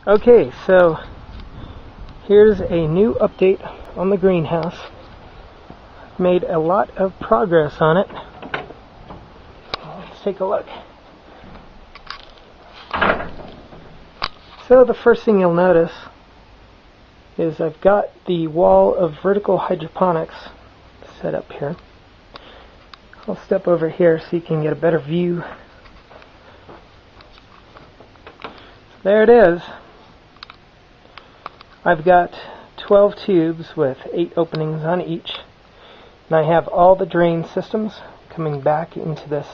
Okay, so here's a new update on the greenhouse. I've made a lot of progress on it. Let's take a look. So the first thing you'll notice is I've got the wall of vertical hydroponics set up here. I'll step over here so you can get a better view. There it is. I've got 12 tubes with 8 openings on each, and I have all the drain systems coming back into this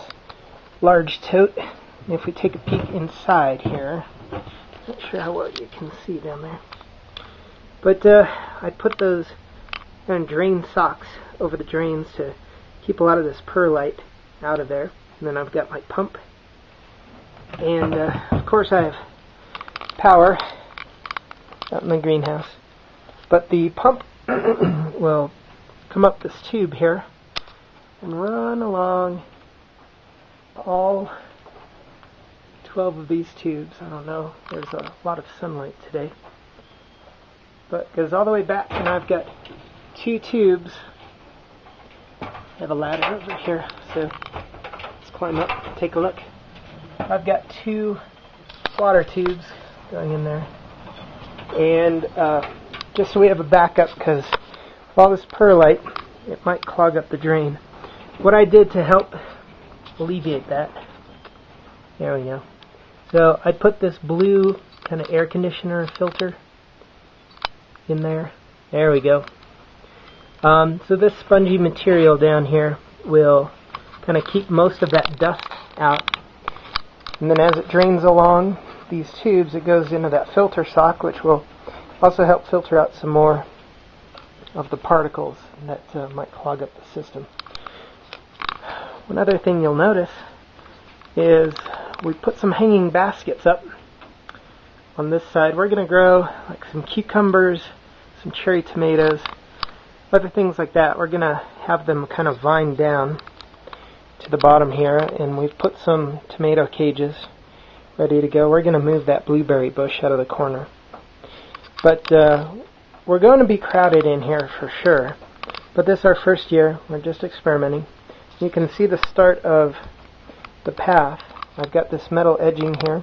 large tote. And if we take a peek inside here, not sure how well you can see down there, but I put those drain socks over the drains to keep a lot of this perlite out of there. And then I've got my pump, and of course I have power out in the greenhouse. But the pump will come up this tube here and run along all 12 of these tubes. I don't know, there's a lot of sunlight today, but it goes all the way back, and I've got 2 tubes. I have a ladder over here, so let's climb up and take a look. I've got 2 water tubes going in there, and just so we have a backup, because with all this perlite it might clog up the drain. What I did to help alleviate that, there we go, so I put this blue kind of air conditioner filter in there. There we go. So this spongy material down here will kind of keep most of that dust out, and then as it drains along these tubes, it goes into that filter sock, which will also help filter out some more of the particles that might clog up the system. One other thing you'll notice is we put some hanging baskets up on this side. We're going to grow like some cucumbers, some cherry tomatoes, other things like that. We're going to have them kind of vine down to the bottom here, and we've put some tomato cages ready to go. We're going to move that blueberry bush out of the corner. But we're going to be crowded in here for sure. But this is our first year. We're just experimenting. You can see the start of the path. I've got this metal edging here,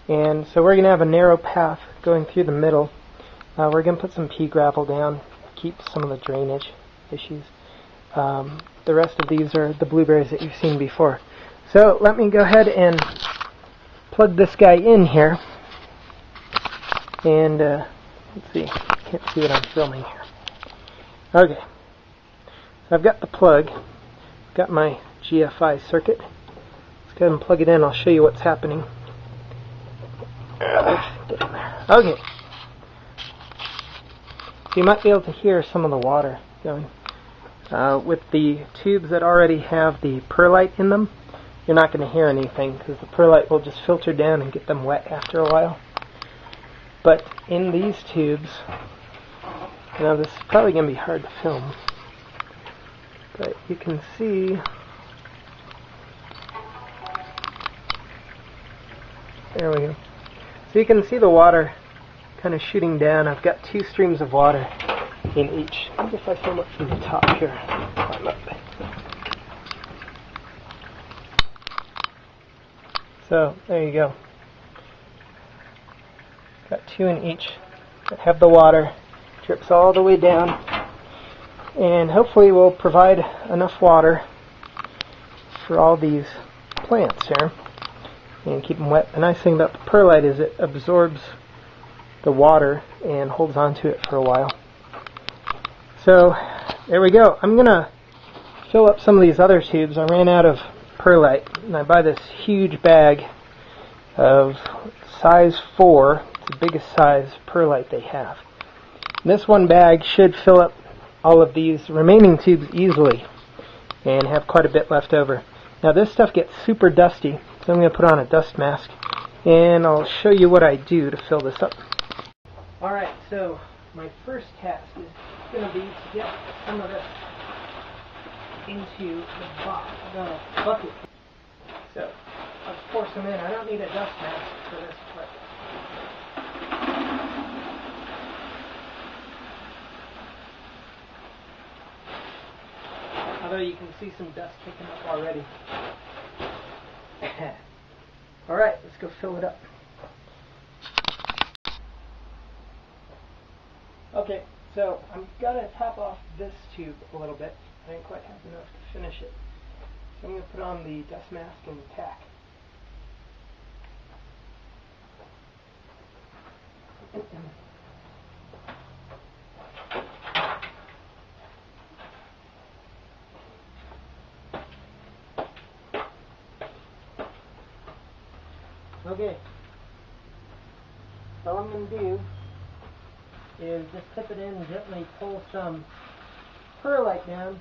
and so we're going to have a narrow path going through the middle. We're going to put some pea gravel down, keep some of the drainage issues. The rest of these are the blueberries that you've seen before. So let me go ahead and plug this guy in here, and let's see, can't see what I'm filming here. Okay, so I've got the plug, got my GFI circuit. Let's go ahead and plug it in. I'll show you what's happening. Get in there. Okay, so you might be able to hear some of the water going. With the tubes that already have the perlite in them, you're not going to hear anything, because the perlite will just filter down and get them wet after a while. But in these tubes, this is probably going to be hard to film, but you can see, there we go. So you can see the water kind of shooting down. I've got 2 streams of water in each. I wonder if I film it from the top here. Climb up. So there you go. Got 2 in each that have the water. Drips all the way down, and hopefully we'll provide enough water for all these plants here and keep them wet. The nice thing about the perlite is it absorbs the water and holds on to it for a while. So there we go. I'm going to fill up some of these other tubes. I ran out of perlite, and I buy this huge bag of size 4. It's the biggest size perlite they have. And this one bag should fill up all of these remaining tubes easily and have quite a bit left over. Now this stuff gets super dusty, so I'm going to put on a dust mask, and I'll show you what I do to fill this up. Alright, so my first task is going to be to get some of this into the bucket. So let's pour some in. I don't need a dust mask for this, but although you can see some dust kicking up already. Alright, let's go fill it up. Okay, so I'm gonna top off this tube a little bit. I didn't quite have enough to finish it. So I'm going to put on the dust mask and tack. Okay, so all I'm going to do is just tip it in and gently pull some perlite down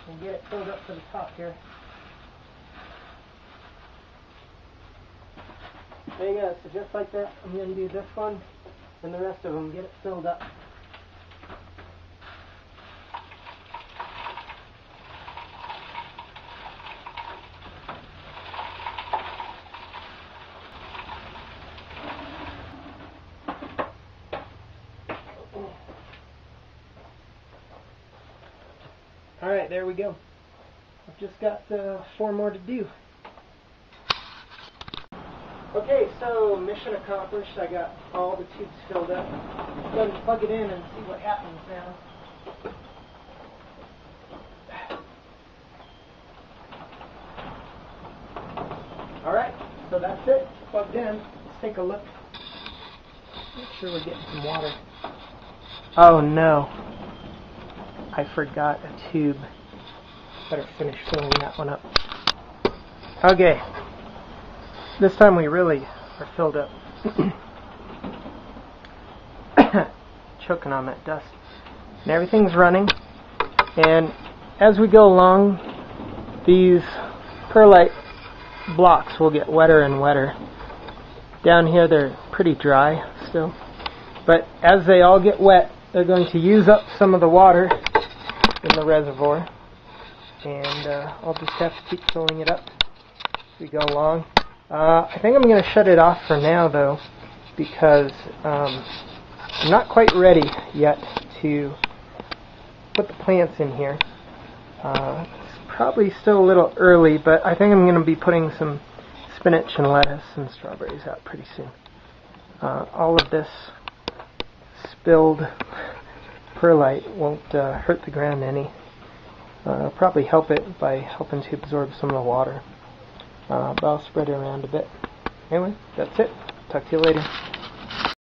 and get it filled up to the top here. There you go, so just like that, I'm going to do this one and the rest of them, get it filled up. Alright, there we go. I've just got 4 more to do. Okay, so mission accomplished. I got all the tubes filled up. Go ahead and plug it in and see what happens now. Alright, so that's it. Plugged in. Let's take a look. Make sure we're getting some water. Oh no. I forgot a tube. Better finish filling that one up. Okay. This time we really are filled up. Choking on that dust. And everything's running. And as we go along, these perlite blocks will get wetter and wetter. Down here they're pretty dry still. But as they all get wet, they're going to use up some of the water in the reservoir. And I'll just have to keep filling it up as we go along. I think I'm going to shut it off for now though, because I'm not quite ready yet to put the plants in here. It's probably still a little early, but I think I'm going to be putting some spinach and lettuce and strawberries out pretty soon. All of this spilled perlite won't hurt the ground any. It'll probably help it by helping to absorb some of the water. But I'll spread it around a bit. Anyway, that's it. Talk to you later.